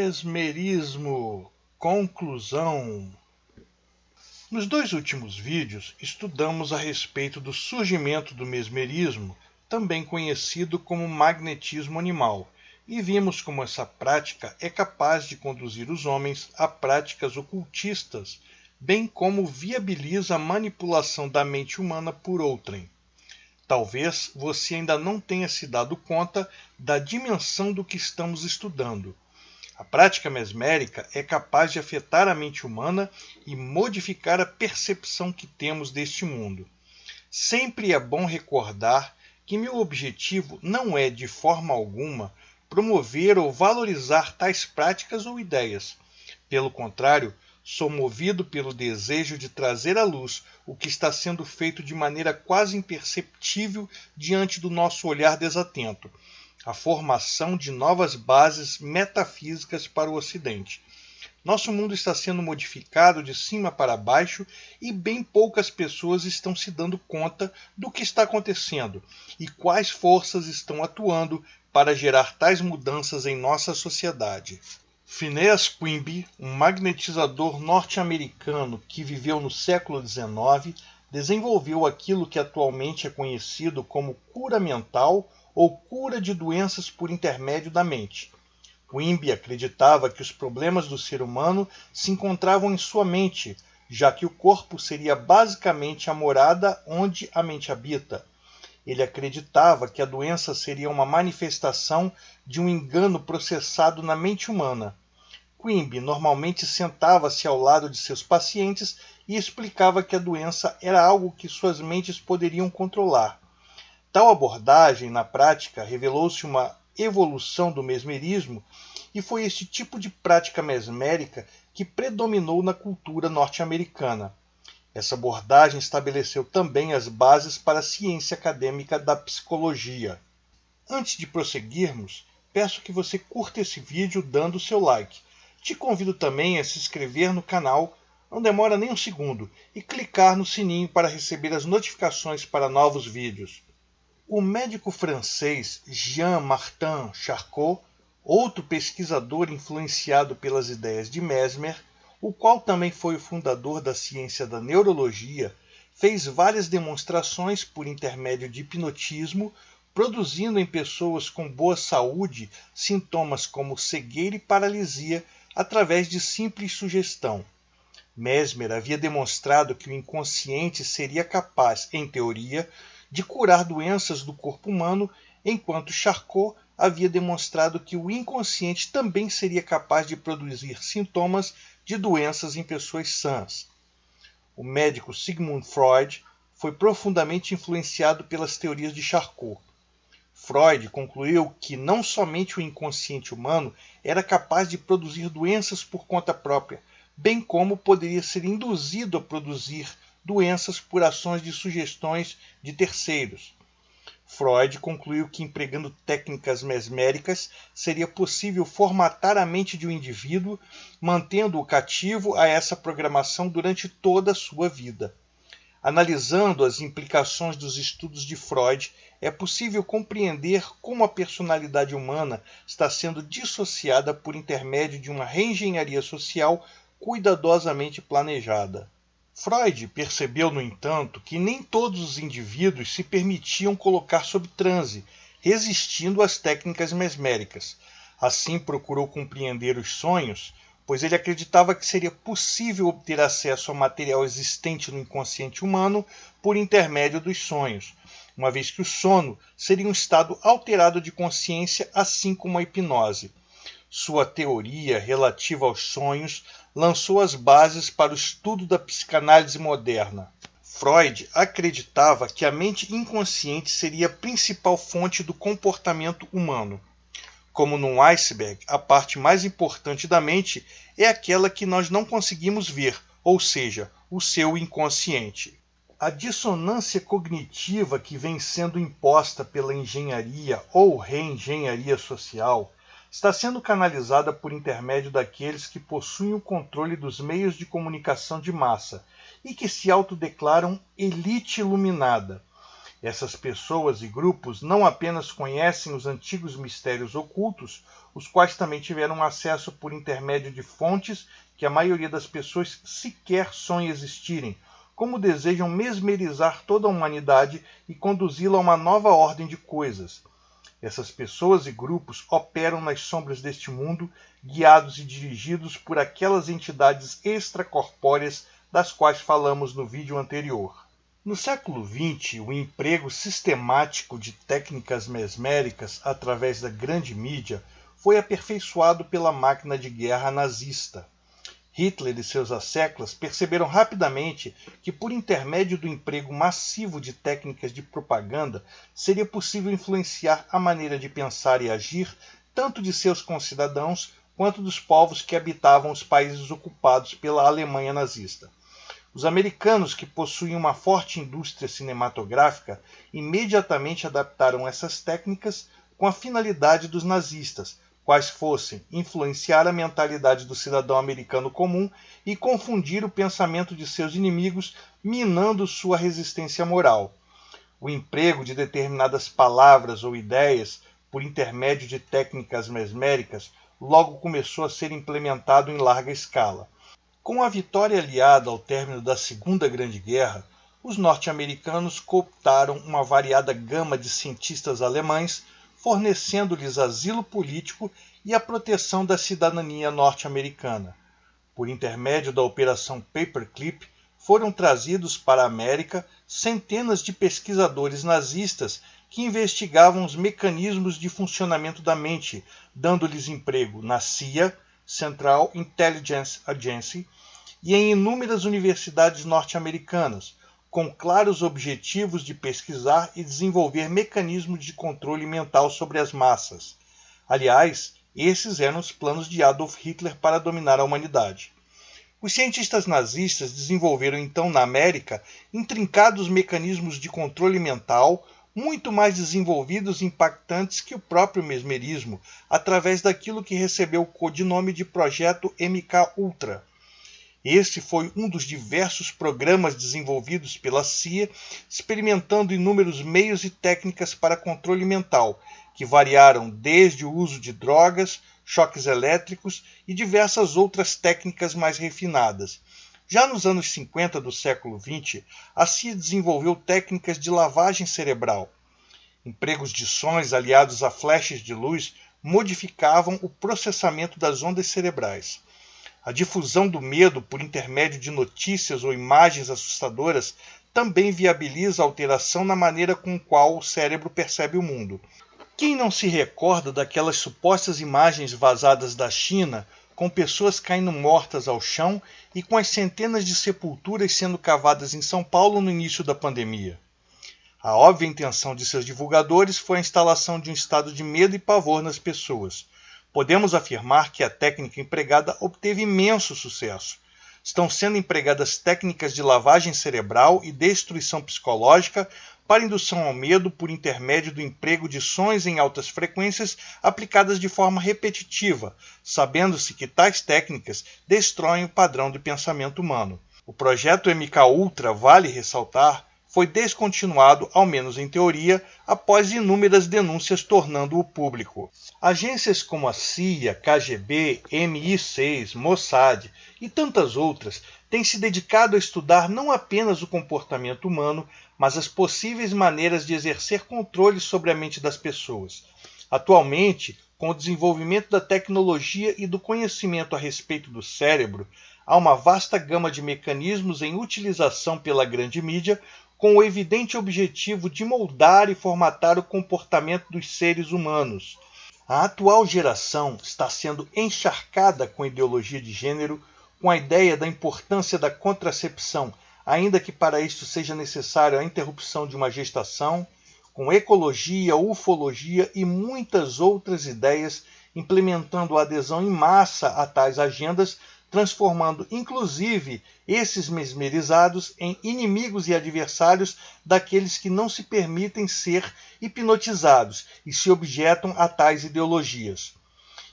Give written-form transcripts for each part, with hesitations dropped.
Mesmerismo. Conclusão. Nos dois últimos vídeos, estudamos a respeito do surgimento do mesmerismo, também conhecido como magnetismo animal, e vimos como essa prática é capaz de conduzir os homens a práticas ocultistas, bem como viabiliza a manipulação da mente humana por outrem. Talvez você ainda não tenha se dado conta da dimensão do que estamos estudando. A prática mesmérica é capaz de afetar a mente humana e modificar a percepção que temos deste mundo. Sempre é bom recordar que meu objetivo não é, de forma alguma, promover ou valorizar tais práticas ou ideias. Pelo contrário, sou movido pelo desejo de trazer à luz o que está sendo feito de maneira quase imperceptível diante do nosso olhar desatento, a formação de novas bases metafísicas para o Ocidente. Nosso mundo está sendo modificado de cima para baixo e bem poucas pessoas estão se dando conta do que está acontecendo e quais forças estão atuando para gerar tais mudanças em nossa sociedade. Phineas Quimby, um magnetizador norte-americano que viveu no século XIX, desenvolveu aquilo que atualmente é conhecido como cura mental ou cura de doenças por intermédio da mente. Quimby acreditava que os problemas do ser humano se encontravam em sua mente, já que o corpo seria basicamente a morada onde a mente habita. Ele acreditava que a doença seria uma manifestação de um engano processado na mente humana. Quimby normalmente sentava-se ao lado de seus pacientes e explicava que a doença era algo que suas mentes poderiam controlar. Tal abordagem, na prática, revelou-se uma evolução do mesmerismo e foi este tipo de prática mesmérica que predominou na cultura norte-americana. Essa abordagem estabeleceu também as bases para a ciência acadêmica da psicologia. Antes de prosseguirmos, peço que você curta esse vídeo dando o seu like. Te convido também a se inscrever no canal, não demora nem um segundo, e clicar no sininho para receber as notificações para novos vídeos. O médico francês Jean-Martin Charcot, outro pesquisador influenciado pelas ideias de Mesmer, o qual também foi o fundador da ciência da neurologia, fez várias demonstrações por intermédio de hipnotismo, produzindo em pessoas com boa saúde sintomas como cegueira e paralisia através de simples sugestão. Mesmer havia demonstrado que o inconsciente seria capaz, em teoria, de curar doenças do corpo humano, enquanto Charcot havia demonstrado que o inconsciente também seria capaz de produzir sintomas de doenças em pessoas sãs. O médico Sigmund Freud foi profundamente influenciado pelas teorias de Charcot. Freud concluiu que não somente o inconsciente humano era capaz de produzir doenças por conta própria, bem como poderia ser induzido a produzir doenças por ações de sugestões de terceiros. Freud concluiu que, empregando técnicas mesméricas, seria possível formatar a mente de um indivíduo, mantendo-o cativo a essa programação durante toda a sua vida. Analisando as implicações dos estudos de Freud, é possível compreender como a personalidade humana está sendo dissociada por intermédio de uma reengenharia social cuidadosamente planejada. Freud percebeu, no entanto, que nem todos os indivíduos se permitiam colocar sob transe, resistindo às técnicas mesméricas. Assim, procurou compreender os sonhos, pois ele acreditava que seria possível obter acesso ao material existente no inconsciente humano por intermédio dos sonhos, uma vez que o sono seria um estado alterado de consciência, assim como a hipnose. Sua teoria relativa aos sonhos lançou as bases para o estudo da psicanálise moderna. Freud acreditava que a mente inconsciente seria a principal fonte do comportamento humano. Como num iceberg, a parte mais importante da mente é aquela que nós não conseguimos ver, ou seja, o seu inconsciente. A dissonância cognitiva que vem sendo imposta pela engenharia ou reengenharia social está sendo canalizada por intermédio daqueles que possuem o controle dos meios de comunicação de massa e que se autodeclaram elite iluminada. Essas pessoas e grupos não apenas conhecem os antigos mistérios ocultos, os quais também tiveram acesso por intermédio de fontes que a maioria das pessoas sequer sonha existirem, como desejam mesmerizar toda a humanidade e conduzi-la a uma nova ordem de coisas. Essas pessoas e grupos operam nas sombras deste mundo, guiados e dirigidos por aquelas entidades extracorpóreas das quais falamos no vídeo anterior. No século XX, o emprego sistemático de técnicas mesméricas através da grande mídia foi aperfeiçoado pela máquina de guerra nazista. Hitler e seus asseclas perceberam rapidamente que, por intermédio do emprego massivo de técnicas de propaganda, seria possível influenciar a maneira de pensar e agir tanto de seus concidadãos quanto dos povos que habitavam os países ocupados pela Alemanha nazista. Os americanos, que possuíam uma forte indústria cinematográfica, imediatamente adaptaram essas técnicas com a finalidade dos nazistas, quais fossem influenciar a mentalidade do cidadão americano comum e confundir o pensamento de seus inimigos, minando sua resistência moral. O emprego de determinadas palavras ou ideias por intermédio de técnicas mesméricas logo começou a ser implementado em larga escala. Com a vitória aliada ao término da Segunda Grande Guerra, os norte-americanos cooptaram uma variada gama de cientistas alemães, fornecendo-lhes asilo político e a proteção da cidadania norte-americana. Por intermédio da Operação Paperclip, foram trazidos para a América centenas de pesquisadores nazistas que investigavam os mecanismos de funcionamento da mente, dando-lhes emprego na CIA, Central Intelligence Agency, e em inúmeras universidades norte-americanas, com claros objetivos de pesquisar e desenvolver mecanismos de controle mental sobre as massas. Aliás, esses eram os planos de Adolf Hitler para dominar a humanidade. Os cientistas nazistas desenvolveram então na América intrincados mecanismos de controle mental, muito mais desenvolvidos e impactantes que o próprio mesmerismo, através daquilo que recebeu o codinome de Projeto MK-Ultra. Este foi um dos diversos programas desenvolvidos pela CIA, experimentando inúmeros meios e técnicas para controle mental, que variaram desde o uso de drogas, choques elétricos e diversas outras técnicas mais refinadas. Já nos anos 50 do século XX, a CIA desenvolveu técnicas de lavagem cerebral. Empregos de sons aliados a flashes de luz modificavam o processamento das ondas cerebrais. A difusão do medo por intermédio de notícias ou imagens assustadoras também viabiliza a alteração na maneira com a qual o cérebro percebe o mundo. Quem não se recorda daquelas supostas imagens vazadas da China, com pessoas caindo mortas ao chão e com as centenas de sepulturas sendo cavadas em São Paulo no início da pandemia? A óbvia intenção de seus divulgadores foi a instalação de um estado de medo e pavor nas pessoas. Podemos afirmar que a técnica empregada obteve imenso sucesso. Estão sendo empregadas técnicas de lavagem cerebral e destruição psicológica para indução ao medo por intermédio do emprego de sons em altas frequências aplicadas de forma repetitiva, sabendo-se que tais técnicas destroem o padrão do pensamento humano. O projeto MK-Ultra, vale ressaltar, foi descontinuado, ao menos em teoria, após inúmeras denúncias tornando-o público. Agências como a CIA, KGB, MI6, Mossad e tantas outras têm se dedicado a estudar não apenas o comportamento humano, mas as possíveis maneiras de exercer controle sobre a mente das pessoas. Atualmente, com o desenvolvimento da tecnologia e do conhecimento a respeito do cérebro, há uma vasta gama de mecanismos em utilização pela grande mídia, com o evidente objetivo de moldar e formatar o comportamento dos seres humanos. A atual geração está sendo encharcada com ideologia de gênero, com a ideia da importância da contracepção, ainda que para isto seja necessária a interrupção de uma gestação, com ecologia, ufologia e muitas outras ideias, implementando a adesão em massa a tais agendas, transformando inclusive esses mesmerizados em inimigos e adversários daqueles que não se permitem ser hipnotizados e se objetam a tais ideologias.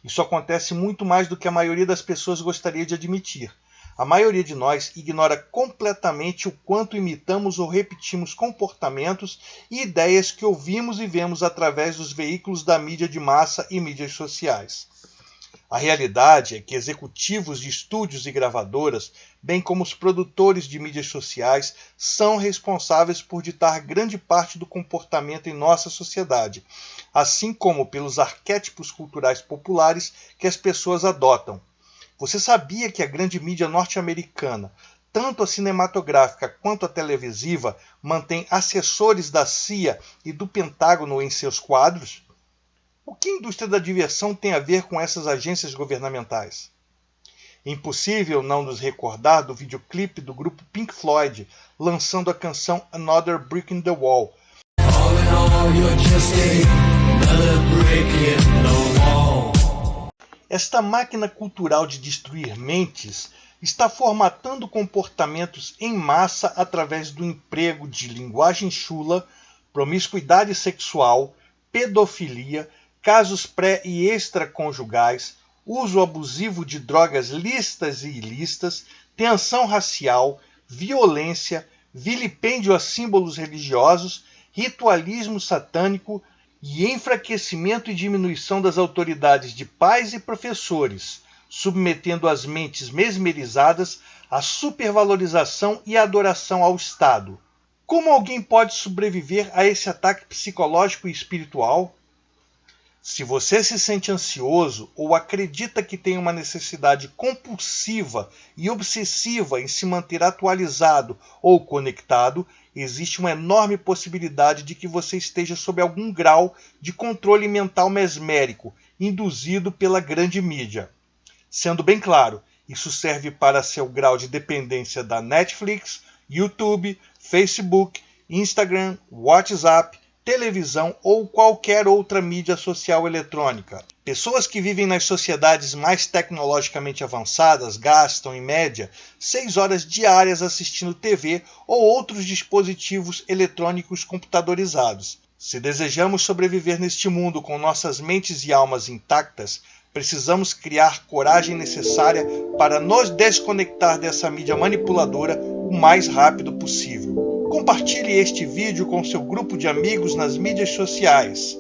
Isso acontece muito mais do que a maioria das pessoas gostaria de admitir. A maioria de nós ignora completamente o quanto imitamos ou repetimos comportamentos e ideias que ouvimos e vemos através dos veículos da mídia de massa e mídias sociais. A realidade é que executivos de estúdios e gravadoras, bem como os produtores de mídias sociais, são responsáveis por ditar grande parte do comportamento em nossa sociedade, assim como pelos arquétipos culturais populares que as pessoas adotam. Você sabia que a grande mídia norte-americana, tanto a cinematográfica quanto a televisiva, mantém assessores da CIA e do Pentágono em seus quadros? O que a indústria da diversão tem a ver com essas agências governamentais? Impossível não nos recordar do videoclipe do grupo Pink Floyd, lançando a canção Another Brick in the Wall. Esta máquina cultural de destruir mentes está formatando comportamentos em massa através do emprego de linguagem chula, promiscuidade sexual, pedofilia, casos pré- e extraconjugais, uso abusivo de drogas lícitas e ilícitas, tensão racial, violência, vilipêndio a símbolos religiosos, ritualismo satânico e enfraquecimento e diminuição das autoridades de pais e professores, submetendo as mentes mesmerizadas à supervalorização e adoração ao Estado. Como alguém pode sobreviver a esse ataque psicológico e espiritual? Se você se sente ansioso ou acredita que tem uma necessidade compulsiva e obsessiva em se manter atualizado ou conectado, existe uma enorme possibilidade de que você esteja sob algum grau de controle mental mesmérico, induzido pela grande mídia. Sendo bem claro, isso serve para seu grau de dependência da Netflix, YouTube, Facebook, Instagram, WhatsApp, televisão ou qualquer outra mídia social eletrônica. Pessoas que vivem nas sociedades mais tecnologicamente avançadas gastam, em média, 6 horas diárias assistindo TV ou outros dispositivos eletrônicos computadorizados. Se desejamos sobreviver neste mundo com nossas mentes e almas intactas, precisamos criar coragem necessária para nos desconectar dessa mídia manipuladora o mais rápido possível. Compartilhe este vídeo com seu grupo de amigos nas mídias sociais.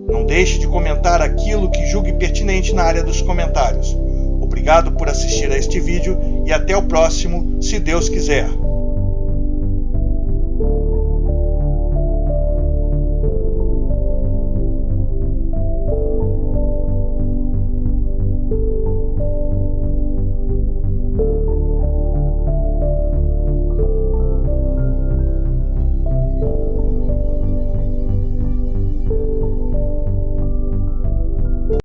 Não deixe de comentar aquilo que julgue pertinente na área dos comentários. Obrigado por assistir a este vídeo e até o próximo, se Deus quiser.